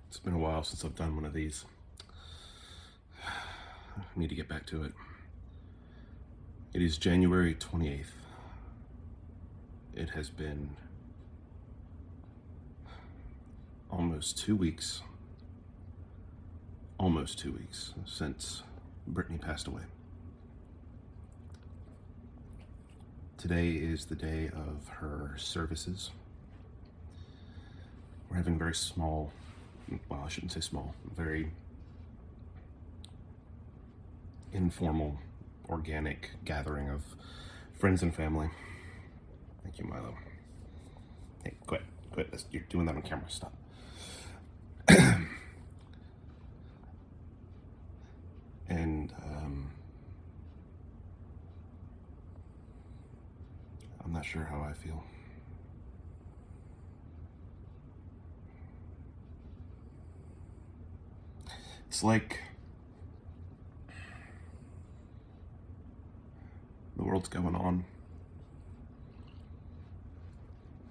It's been a while since I've done one of these. I need to get back to it. It is January 28th. It has been almost 2 weeks since Brittany passed away. Today is the day of her services. We're having very small, well, I shouldn't say small, very informal, organic gathering of friends and family. Thank you, Milo. Hey, quit. You're doing that on camera. Stop. And I'm not sure how I feel. It's like the world's going on.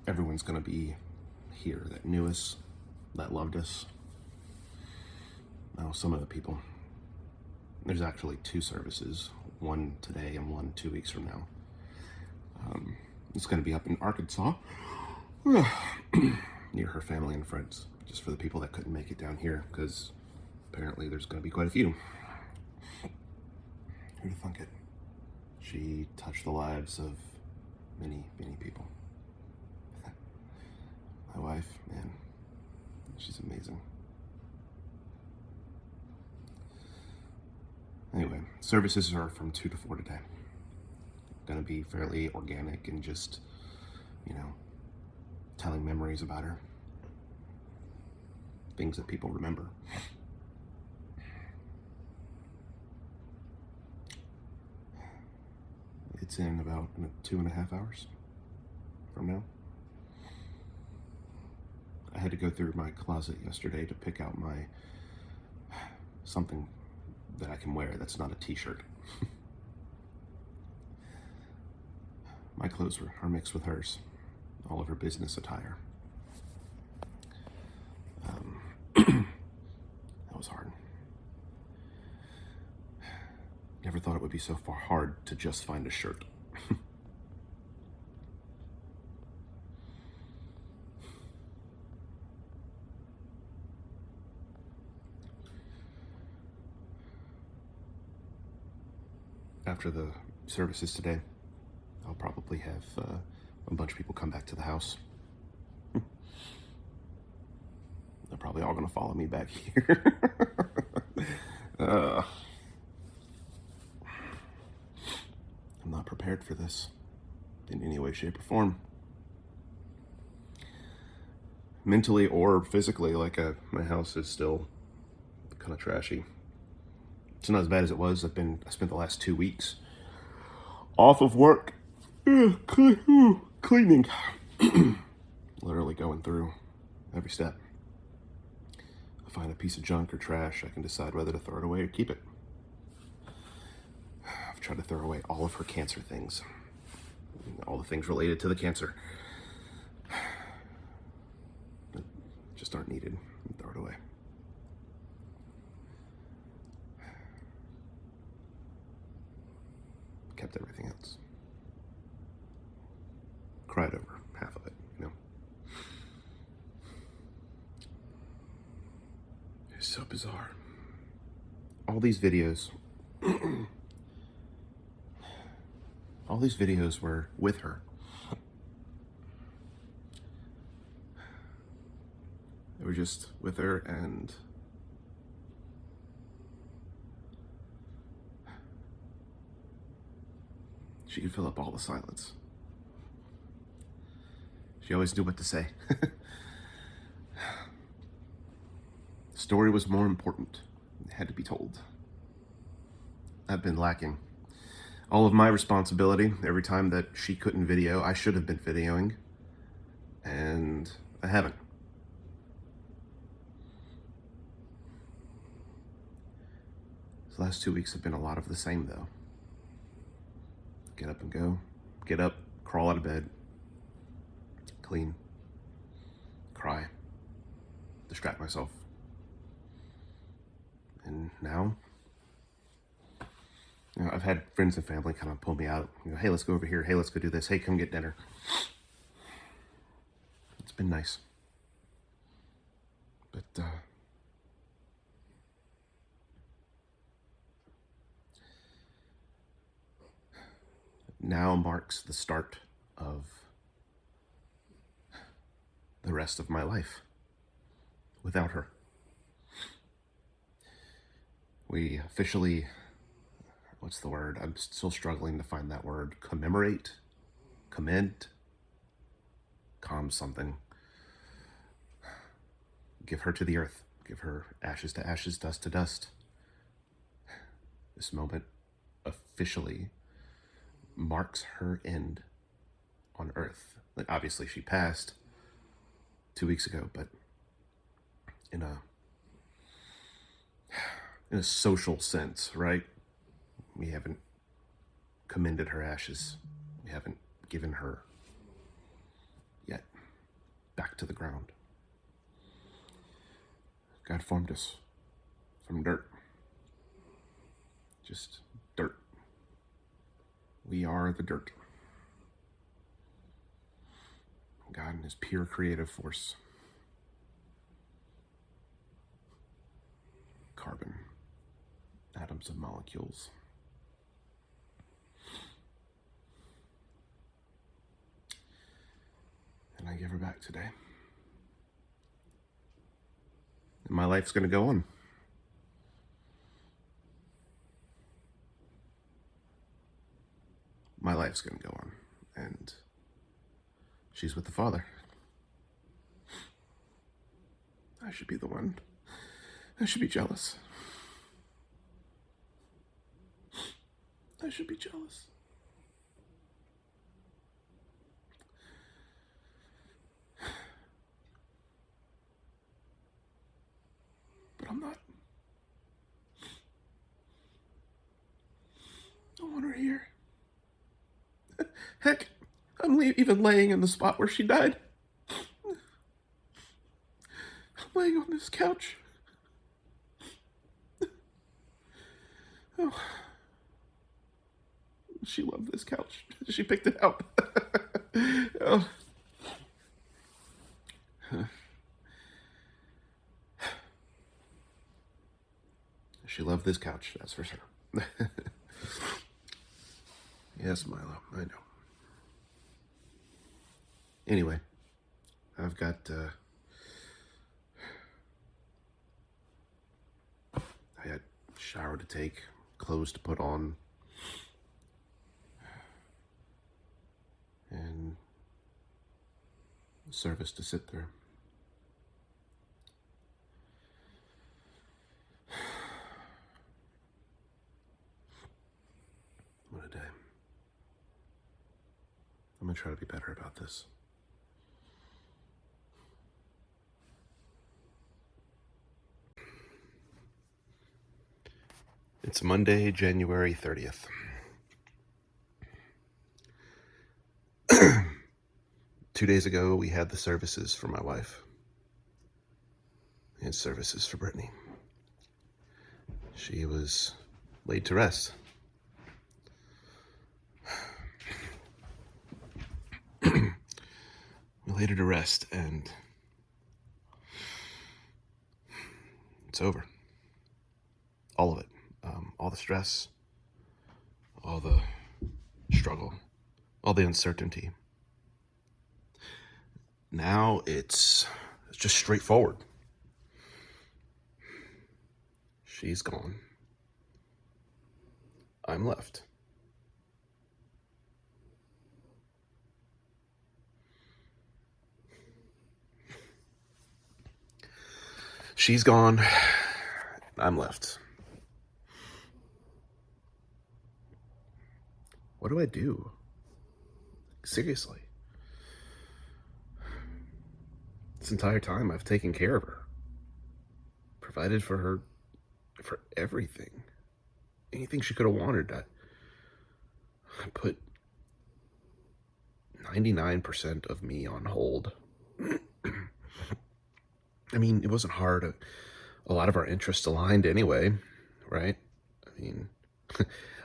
Everyone's gonna be here that knew us, that loved us. Now, some of the people. There's actually 2 services, one today and one 2 weeks from now. It's gonna be up in Arkansas, near her family and friends, just for the people that couldn't make it down here, because apparently there's gonna be quite a few. Who'd have thunk it? She touched the lives of many, many people. My wife, man, she's amazing. Anyway, services are from 2 to 4 today. Gonna be fairly organic and just, telling memories about her. Things that people remember. It's in about 2.5 hours from now. I had to go through my closet yesterday to pick out something that I can wear that's not a t-shirt. My clothes are mixed with hers, all of her business attire. That was hard. Never thought it would be so far hard to just find a shirt. After the services today, I'll probably have a bunch of people come back to the house. They're probably all gonna follow me back here. I'm not prepared for this in any way, shape, or form. Mentally or physically, my house is still kind of trashy. It's not as bad as it was. I spent the last 2 weeks off of work, cleaning, literally going through every step. I find a piece of junk or trash, I can decide whether to throw it away or keep it. I've tried to throw away all of her cancer things, all the things related to the cancer that just aren't needed, and throw it away. Kept everything else. Cried over half of it, It's so bizarre. All these videos, were with her. They were just with her, and she could fill up all the silence. She always knew what to say. The story was more important. It had to be told. I've been lacking all of my responsibility. Every time that she couldn't video, I should have been videoing, and I haven't. The last 2 weeks have been a lot of the same, though. Get up and go. Get up, crawl out of bed, clean, cry, distract myself, And now, I've had friends and family kind of pull me out. Hey, let's go over here. Hey, let's go do this. Hey, come get dinner. It's been nice. But, now marks the start of the rest of my life without her. We officially, what's the word? I'm still struggling to find that word. Commend, something. Give her to the earth. Give her ashes to ashes, dust to dust. This moment officially marks her end on earth. Like, obviously she passed 2 weeks ago, but in a social sense, right? We haven't commended her ashes. We haven't given her yet back to the ground. God formed us from dirt. Just dirt. We are the dirt. God in his pure creative force. Carbon. Atoms and molecules. And I give her back today. And my life's going to go on. My life's going to go on. And she's with the Father. I should be the one. I should be jealous. I should be jealous. But I'm not. I want her here. Heck, I'm even laying in the spot where she died. I'm laying on this couch. Oh. She loved this couch. She picked it out. Oh. She loved this couch, that's for sure. Yes, Milo, I know. Anyway, I've got, I had a shower to take, clothes to put on, and service to sit through. What a day. I'm gonna try to be better about this. It's Monday, January 30th. 2 days ago, we had the services for my wife and services for Brittany. She was laid to rest. We laid her to rest, and it's over. All of it. All the stress, all the struggle, all the uncertainty. Now it's just straightforward. She's gone. I'm left. She's gone. I'm left. What do I do? Seriously. This entire time I've taken care of her. Provided for her, for everything. Anything she could have wanted. I put 99% of me on hold. I mean, it wasn't hard. a lot of our interests aligned anyway, right? I mean,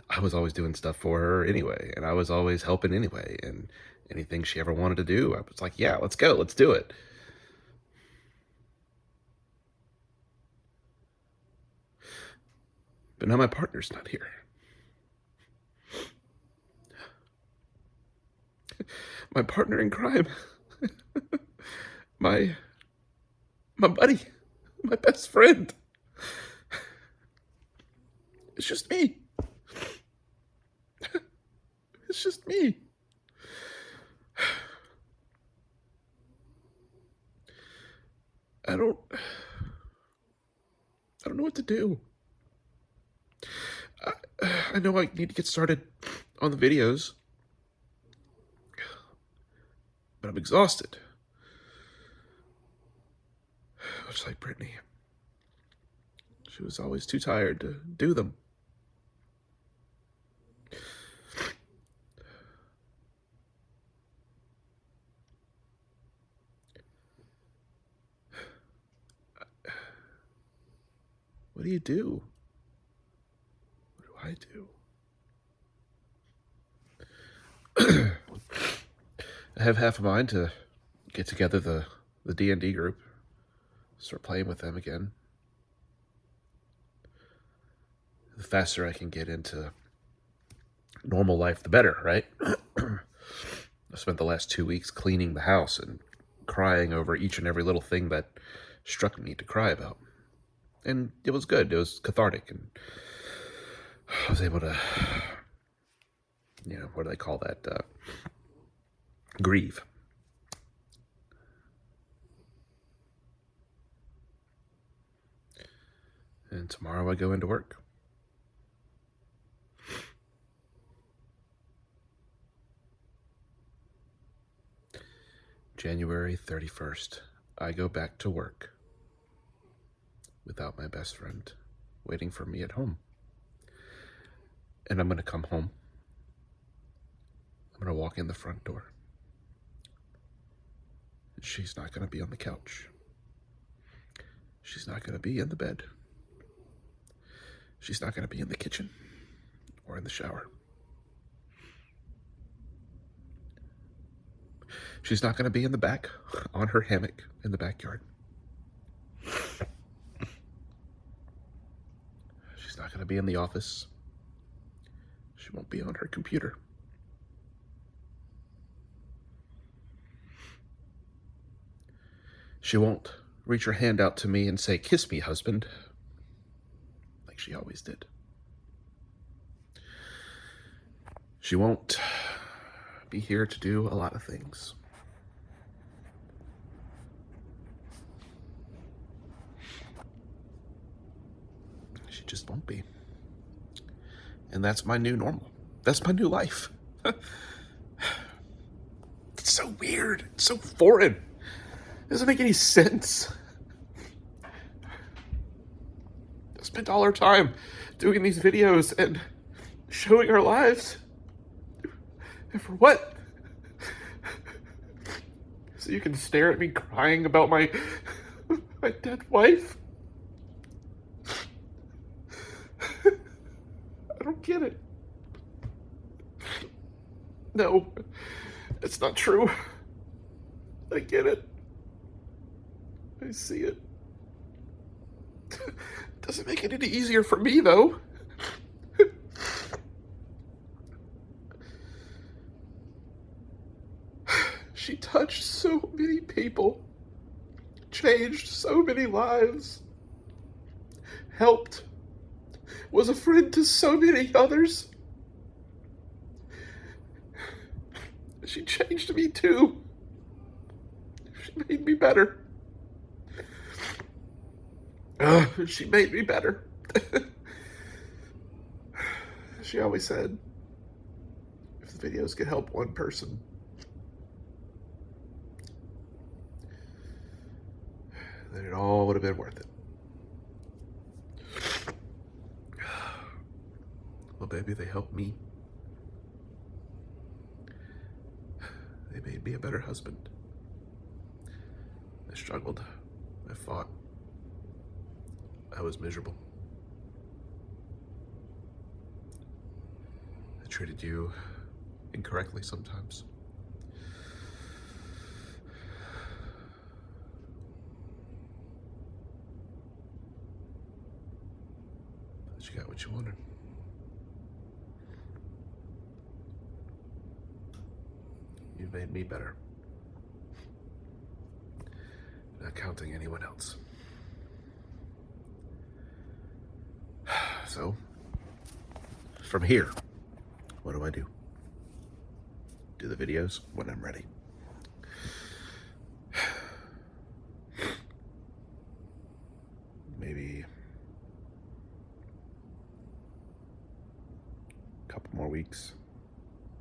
I was always doing stuff for her anyway, and I was always helping anyway, and anything she ever wanted to do, I was like, yeah, let's go, let's do it. But now my partner's not here. My partner in crime. my buddy. My best friend. It's just me. It's just me. I don't know what to do. I know I need to get started on the videos, but I'm exhausted. Much like Brittany. She was always too tired to do them. What do you do? What do I do? I have half a mind to get together the D&D group, start playing with them again. The faster I can get into normal life, the better, right? I spent the last 2 weeks cleaning the house and crying over each and every little thing that struck me to cry about. And it was good. It was cathartic. And I was able to, what do they call that? Grieve. And tomorrow I go into work. January 31st, I go back to work without my best friend waiting for me at home. And I'm going to come home. I'm going to walk in the front door. And she's not going to be on the couch. She's not going to be in the bed. She's not going to be in the kitchen or in the shower. She's not going to be in the back on her hammock in the backyard. She's not going to be in the office. She won't be on her computer. She won't reach her hand out to me and say, "Kiss me, husband," like she always did. She won't be here to do a lot of things. She just won't be. And that's my new normal. That's my new life. It's so weird. It's so foreign. It doesn't make any sense. I spent all our time doing these videos and showing our lives. And for what? So you can stare at me crying about my dead wife? I don't get it. No, it's not true. I get it. I see it. Doesn't make it any easier for me, though. She touched so many people, changed so many lives, helped, was a friend to so many others. She changed me too. She made me better. She made me better. She always said, if the videos could help one person, then it all would have been worth it. Well, baby, they helped me. They made me a better husband. I struggled. I fought. I was miserable. I treated you incorrectly sometimes. But you got what you wanted. You made me better. Not counting anyone else. So, from here, what do I do? Do the videos when I'm ready. Maybe a couple more weeks.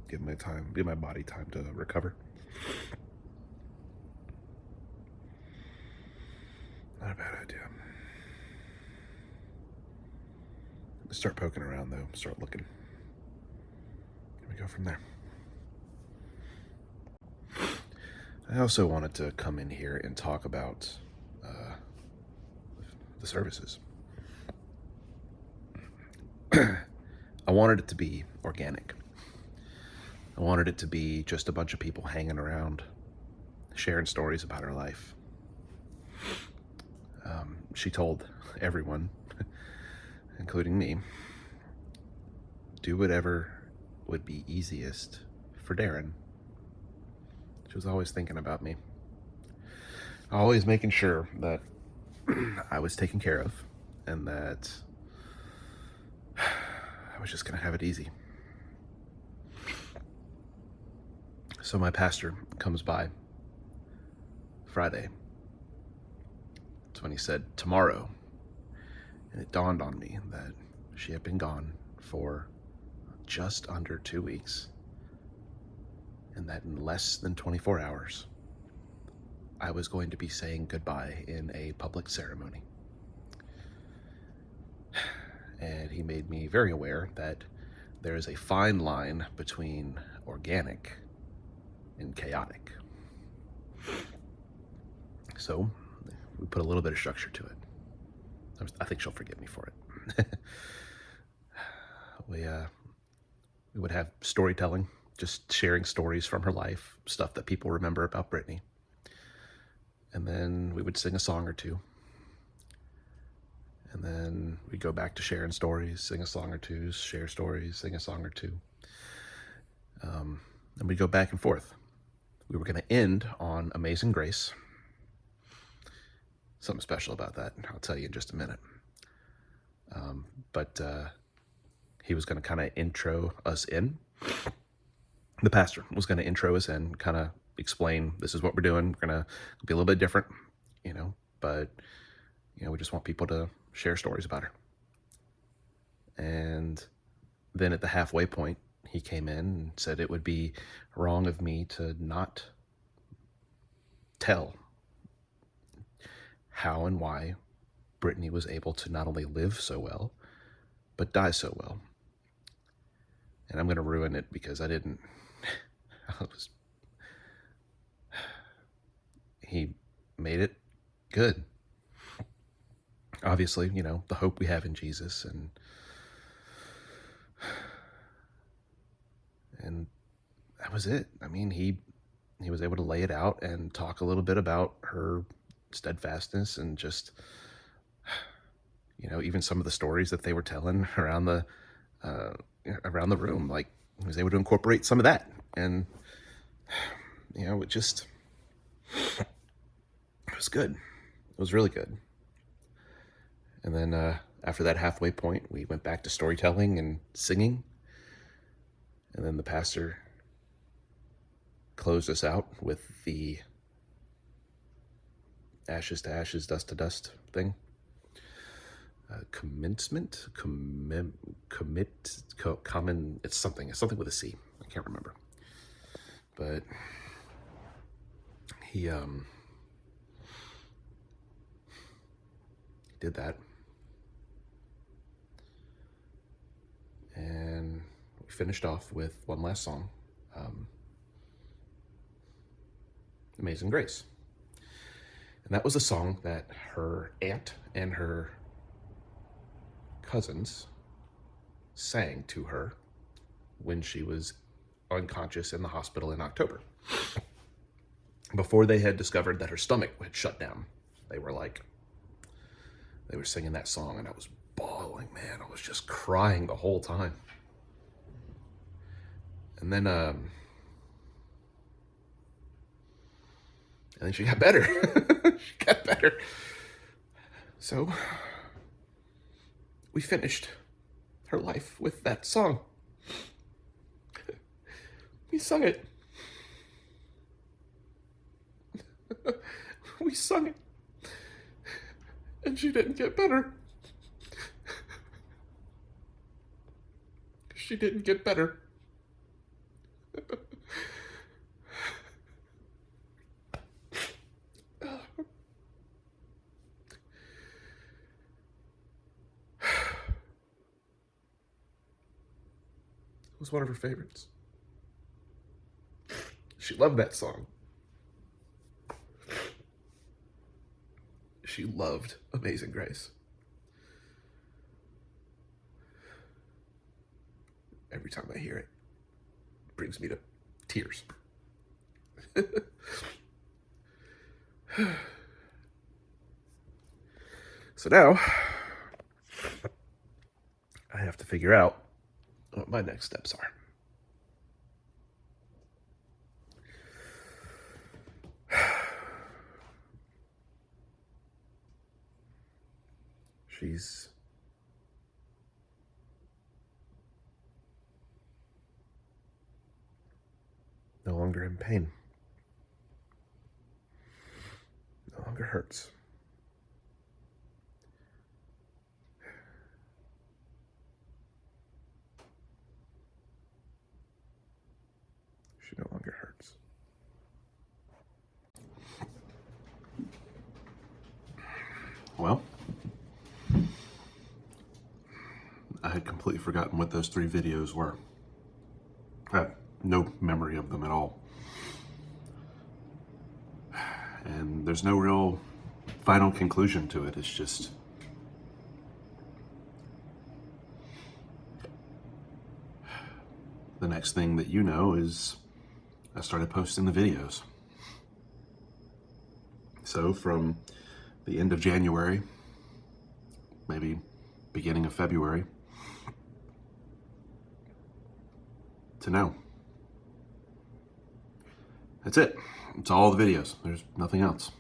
Give my body time to recover. Not a bad idea. Start poking around though, start looking. Here we go from there. I also wanted to come in here and talk about the services. I wanted it to be organic. I wanted it to be just a bunch of people hanging around, sharing stories about her life. She told everyone, including me, do whatever would be easiest for Darren. She was always thinking about me. Always making sure that I was taken care of and that I was just going to have it easy. So my pastor comes by Friday. That's when he said, tomorrow. And it dawned on me that she had been gone for just under 2 weeks. And that in less than 24 hours, I was going to be saying goodbye in a public ceremony. And he made me very aware that there is a fine line between organic and chaotic. So we put a little bit of structure to it. I think she'll forgive me for it. We would have storytelling, just sharing stories from her life, stuff that people remember about Brittany. And then we would sing a song or two. And then we'd go back to sharing stories, sing a song or two, share stories, sing a song or two. And we'd go back and forth. We were going to end on Amazing Grace. Something special about that, I'll tell you in just a minute. But he was going to kind of intro us in. The pastor was going to intro us in, kind of explain, this is what we're doing. We're going to be a little bit different, but, we just want people to share stories about her. And then at the halfway point, he came in and said it would be wrong of me to not tell how and why Brittany was able to not only live so well, but die so well. And I'm going to ruin it because I didn't. He made it good. Obviously, the hope we have in Jesus, and that was it. I mean, he was able to lay it out and talk a little bit about her steadfastness and just, even some of the stories that they were telling around the room. Like, he was able to incorporate some of that, and it was good. It was really good. And then after that halfway point, we went back to storytelling and singing. And then the pastor closed us out with the ashes to ashes, dust to dust thing. Commencement, it's something with a C. I can't remember. But he did that. And we finished off with one last song, Amazing Grace. And that was a song that her aunt and her cousins sang to her when she was unconscious in the hospital in October. Before they had discovered that her stomach had shut down, they were singing that song, and I was bawling, man. I was just crying the whole time. And then she got better. She got better. So we finished her life with that song. We sung it. We sung it. And she didn't get better. She didn't get better. It was one of her favorites. She loved that song. She loved Amazing Grace. Every time I hear it, it brings me to tears. So now, I have to figure out what my next steps are. She's no longer in pain. No longer hurts. She no longer hurts. Well, I had completely forgotten what those 3 videos were. I have no memory of them at all. And there's no real final conclusion to it. It's just the next thing that you know is I started posting the videos. So from the end of January, maybe beginning of February, to now. That's it. It's all the videos. There's nothing else.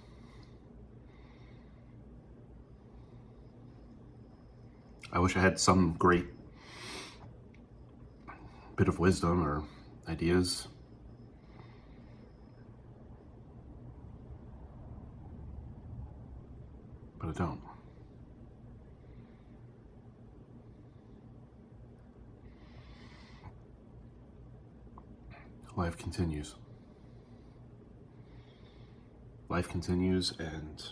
I wish I had some great bit of wisdom or ideas. But I don't. Life continues. Life continues, and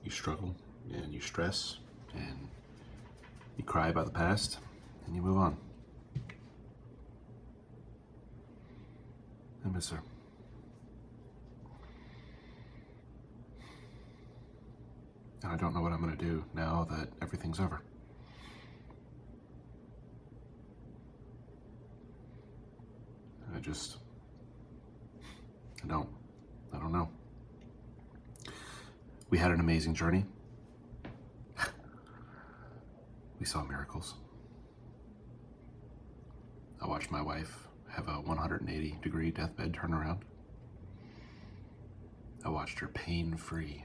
you struggle, and you stress, and you cry about the past, and you move on. I miss her. And I don't know what I'm going to do now that everything's over. I don't know. We had an amazing journey. We saw miracles. I watched my wife have a 180-degree deathbed turnaround. I watched her pain-free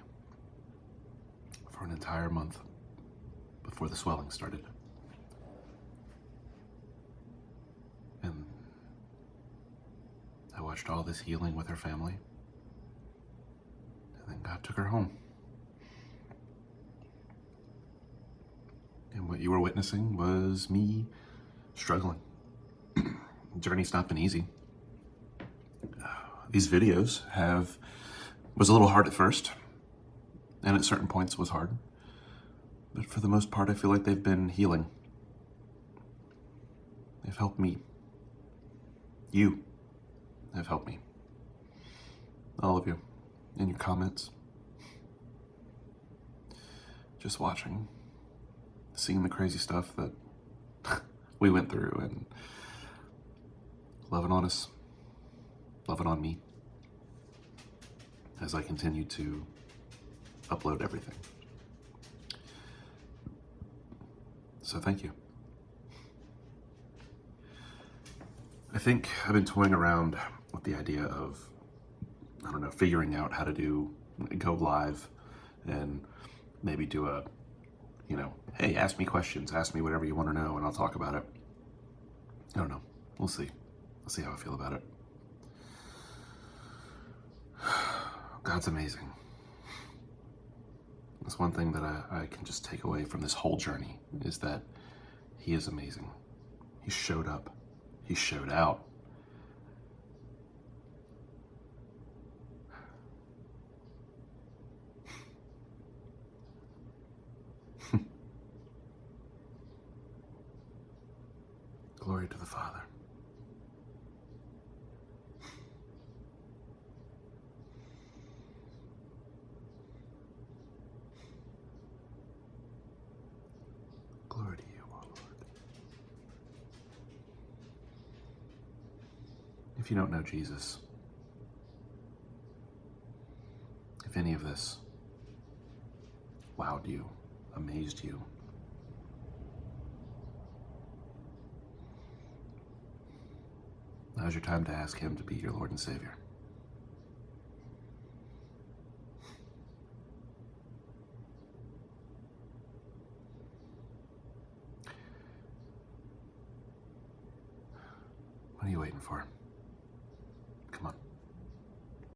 for an entire month before the swelling started. And I watched all this healing with her family. And then God took her home. And what you were witnessing was me struggling. The journey's not been easy. These videos was a little hard at first, and at certain points was hard. But for the most part, I feel like they've been healing. They've helped me. You have helped me. All of you, in your comments. Just watching seeing the crazy stuff that we went through and loving on us, loving on me as I continue to upload everything. So thank you. I think I've been toying around with the idea of, I don't know, figuring out how to go live and maybe do a, hey, ask me questions, ask me whatever you want to know, and I'll talk about it. I don't know. We'll see. I'll see how I feel about it. God's amazing. That's one thing that I can just take away from this whole journey, is that he is amazing. He showed up. He showed out. Glory to the Father. Glory to you, O Lord. If you don't know Jesus, if any of this wowed you, amazed you, now's your time to ask him to be your Lord and Savior. What are you waiting for?